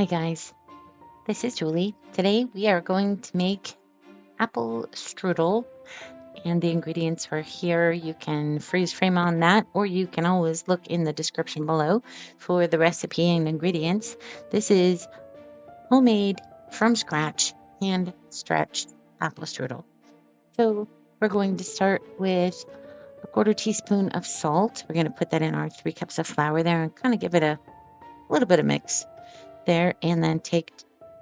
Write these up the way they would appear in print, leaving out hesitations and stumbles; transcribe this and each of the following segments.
Hi guys, this is Julie. Today we are going to make apple strudel, and the ingredients are here. You can freeze frame on that, or you can always look in the description below for the recipe and ingredients. This is homemade, from scratch, hand stretched apple strudel. So we're going to start with a quarter teaspoon of salt. We're going to put that in our 3 cups of flour there and kind of give it a little bit of mix there, and then take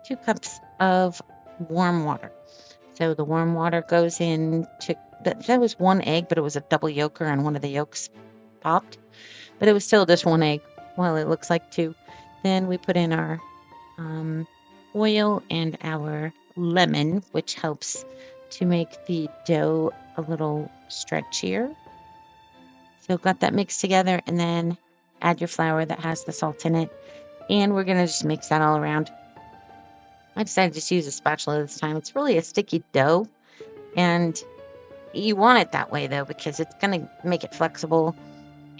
2 cups of warm water. So the warm water goes into that was 1 egg, but it was a double yolker and one of the yolks popped, but it was still just 1 egg. Well, it looks like 2. Then we put in our oil and our lemon, which helps to make the dough a little stretchier. So got that mixed together, and then add your flour that has the salt in it. And we're going to just mix that all around. I decided to just use a spatula this time. It's really a sticky dough, and you want it that way, though, because it's going to make it flexible.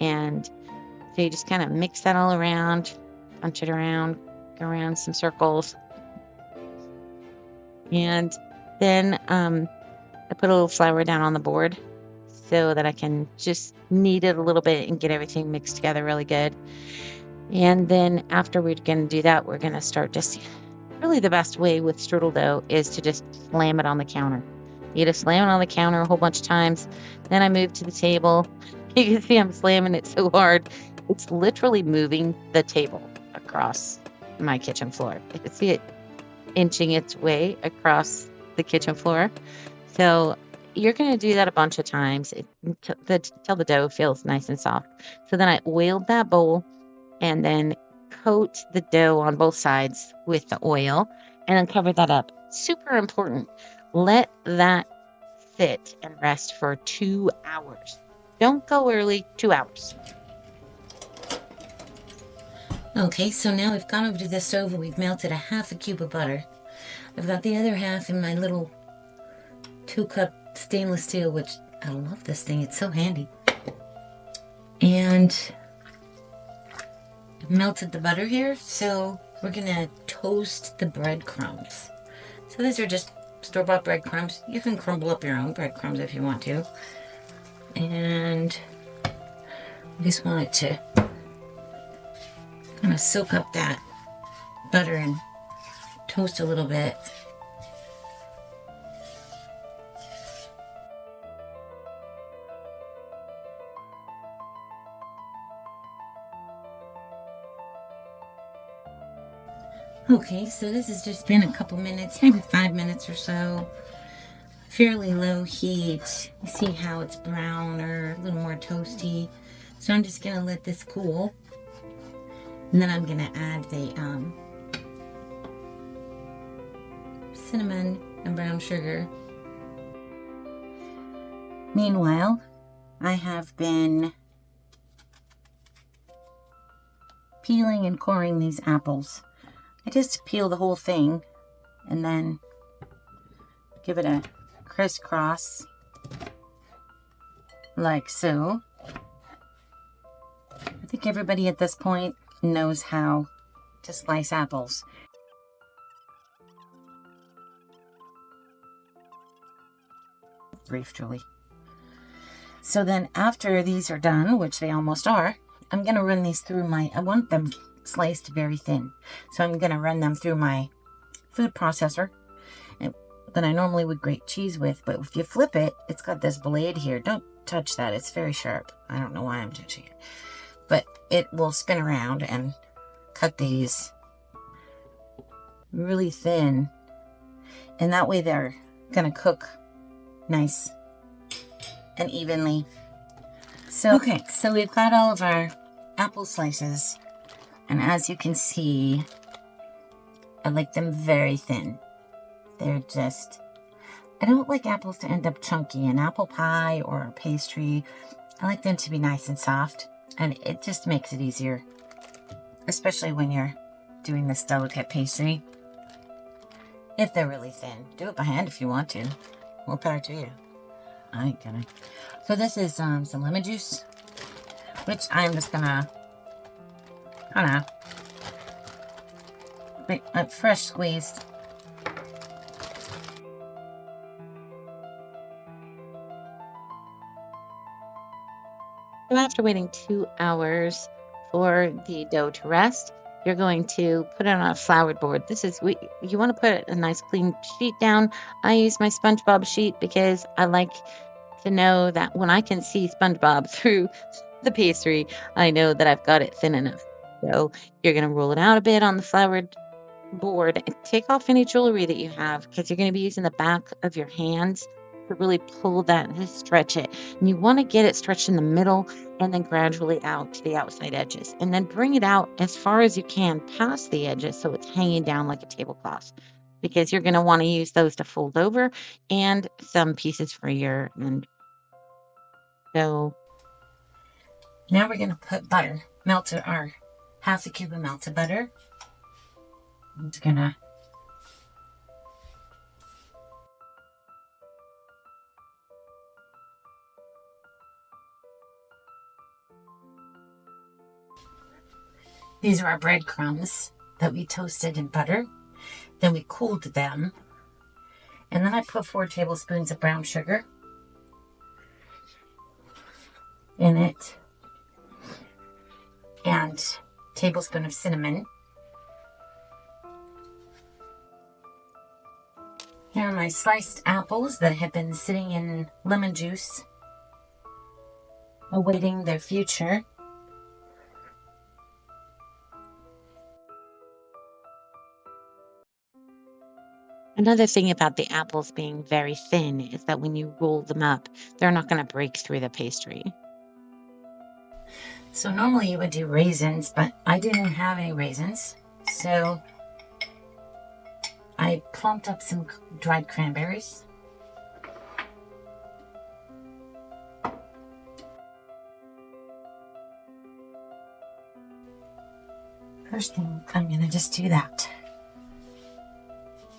And so you just kind of mix that all around, punch it around, go around some circles. And then I put a little flour down on the board so that I can just knead it a little bit and get everything mixed together really good. And then after we're going to do that, we're going to start just really the best way with strudel dough is to just slam it on the counter. You just slam it on the counter a whole bunch of times. Then I move to the table. You can see I'm slamming it so hard. It's literally moving the table across my kitchen floor. You can see it inching its way across the kitchen floor. So you're going to do that a bunch of times until the dough feels nice and soft. So then I oiled that bowl and then coat the dough on both sides with the oil and then cover that up. Super important. Let that sit and rest for 2 hours. Don't go early, 2 hours. Okay, so now we've gone over to the stove and we've melted a half a cube of butter. I've got the other half in my little 2-cup stainless steel, which I love this thing. It's so handy. And I've melted the butter here, so we're gonna toast the breadcrumbs. So these are just store-bought breadcrumbs. You can crumble up your own breadcrumbs if you want to. And I just want it to kind of soak up that butter and toast a little bit. Okay, so this has just been a couple minutes, maybe 5 minutes or so. Fairly low heat. You see how it's brown or a little more toasty. So I'm just gonna let this cool. And then I'm gonna add the cinnamon and brown sugar. Meanwhile, I have been peeling and coring these apples. I just peel the whole thing and then give it a crisscross like so. I think everybody at this point knows how to slice apples. Brief, Julie. So then after these are done, which they almost are, I'm going to run these through I want them sliced very thin. So I'm going to run them through my food processor that I normally would grate cheese with. But if you flip it, it's got this blade here. Don't touch that. It's very sharp. I don't know why I'm touching it. But it will spin around and cut these really thin. And that way they're going to cook nice and evenly. So, okay, so we've got all of our apple slices. And as you can see, I like them very thin. They're just, I don't like apples to end up chunky. An apple pie or a pastry, I like them to be nice and soft. And it just makes it easier, especially when you're doing this delicate pastry. If they're really thin, do it by hand if you want to. More power to you. I ain't gonna. So this is some lemon juice, which I'm just gonna kind of fresh squeezed. So after waiting 2 hours for the dough to rest, you're going to put it on a floured board. You want to put a nice clean sheet down. I use my SpongeBob sheet because I like to know that when I can see SpongeBob through the pastry, I know that I've got it thin enough. So you're going to roll it out a bit on the floured board and take off any jewelry that you have because you're going to be using the back of your hands to really pull that and stretch it. And you want to get it stretched in the middle and then gradually out to the outside edges. And then bring it out as far as you can past the edges so it's hanging down like a tablecloth because you're going to want to use those to fold over and some pieces for your end. So now we're going to put butter, melted our half a cube of melted butter. I'm just going to these are our breadcrumbs that we toasted in butter. Then we cooled them. And then I put 4 tablespoons of brown sugar in it. And a tablespoon of cinnamon. Here are my sliced apples that have been sitting in lemon juice, awaiting their future. Another thing about the apples being very thin is that when you roll them up, they're not going to break through the pastry. So normally you would do raisins, but I didn't have any raisins. So I plumped up some dried cranberries. First thing, I'm going to just do that.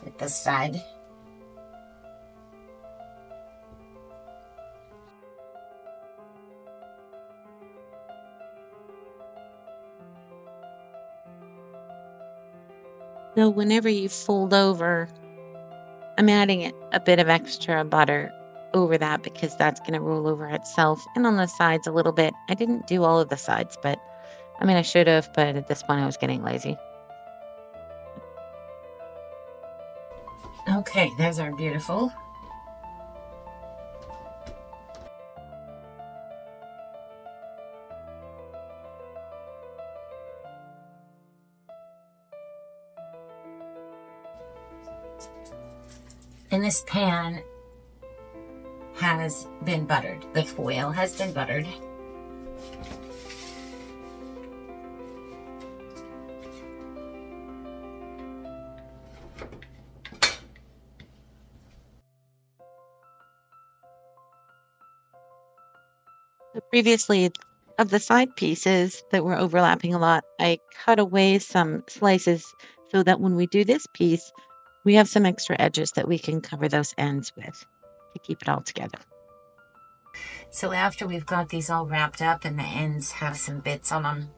Hit this side. So whenever you fold over, I'm adding a bit of extra butter over that because that's going to roll over itself, and on the sides a little bit. I didn't do all of the sides, but I mean I should have, but at this point I was getting lazy. Okay, there's our beautiful. And this pan has been buttered. The foil has been buttered. Previously, of the side pieces that were overlapping a lot, I cut away some slices so that when we do this piece, we have some extra edges that we can cover those ends with to keep it all together. So after we've got these all wrapped up and the ends have some bits on them,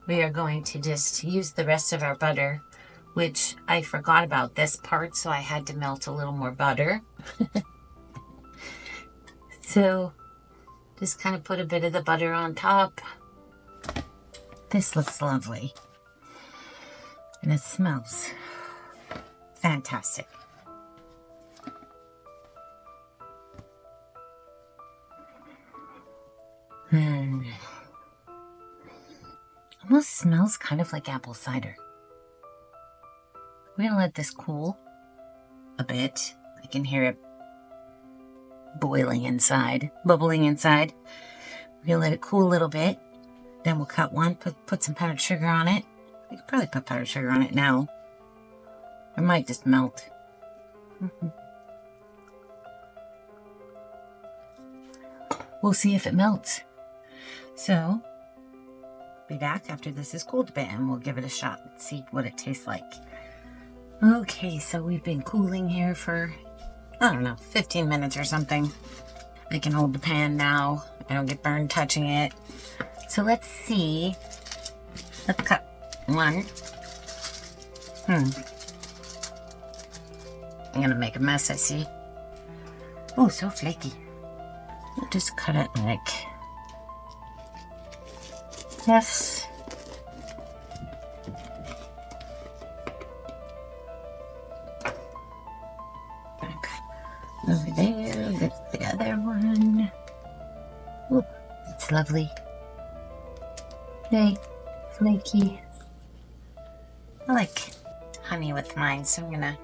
we are going to just use the rest of our butter, which I forgot about this part, so I had to melt a little more butter. So just kind of put a bit of the butter on top. This looks lovely. And it smells fantastic. Almost smells kind of like apple cider. We're gonna let this cool a bit. I can hear it boiling inside, bubbling inside. We're gonna let it cool a little bit. Then we'll cut one, put some powdered sugar on it. We could probably put powdered sugar on it now. It might just melt. We'll see if it melts. So, be back after this is cooled a bit and we'll give it a shot and see what it tastes like. Okay, so we've been cooling here for, I don't know, 15 minutes or something. I can hold the pan now. I don't get burned touching it. So let's see. Let's cut one. I'm gonna make a mess, I see. Oh, so flaky. I'll just cut it like this. Back over there with the other one. Oh, it's lovely. Very flaky. I like honey with mine, so I'm gonna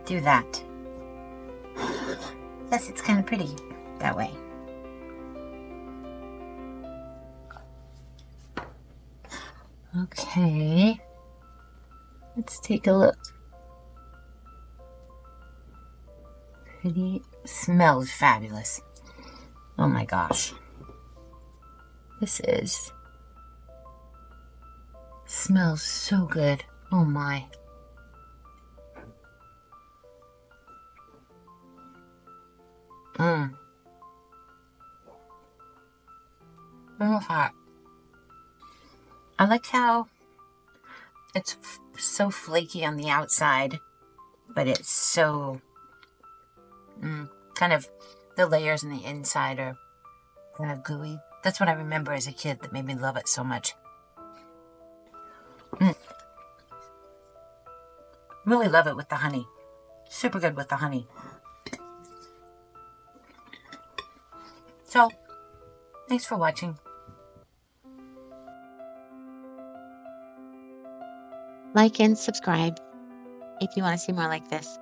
do that. Yes, it's kind of pretty that way. Okay, let's take a look. Pretty, smells fabulous. Oh my gosh. This smells so good. Oh my. So hot. I like how it's so flaky on the outside, but it's so kind of, the layers on the inside are kind of gooey. That's what I remember as a kid that made me love it so much. Really love it with the honey. Super good with the honey. So, thanks for watching. Like and subscribe if you want to see more like this.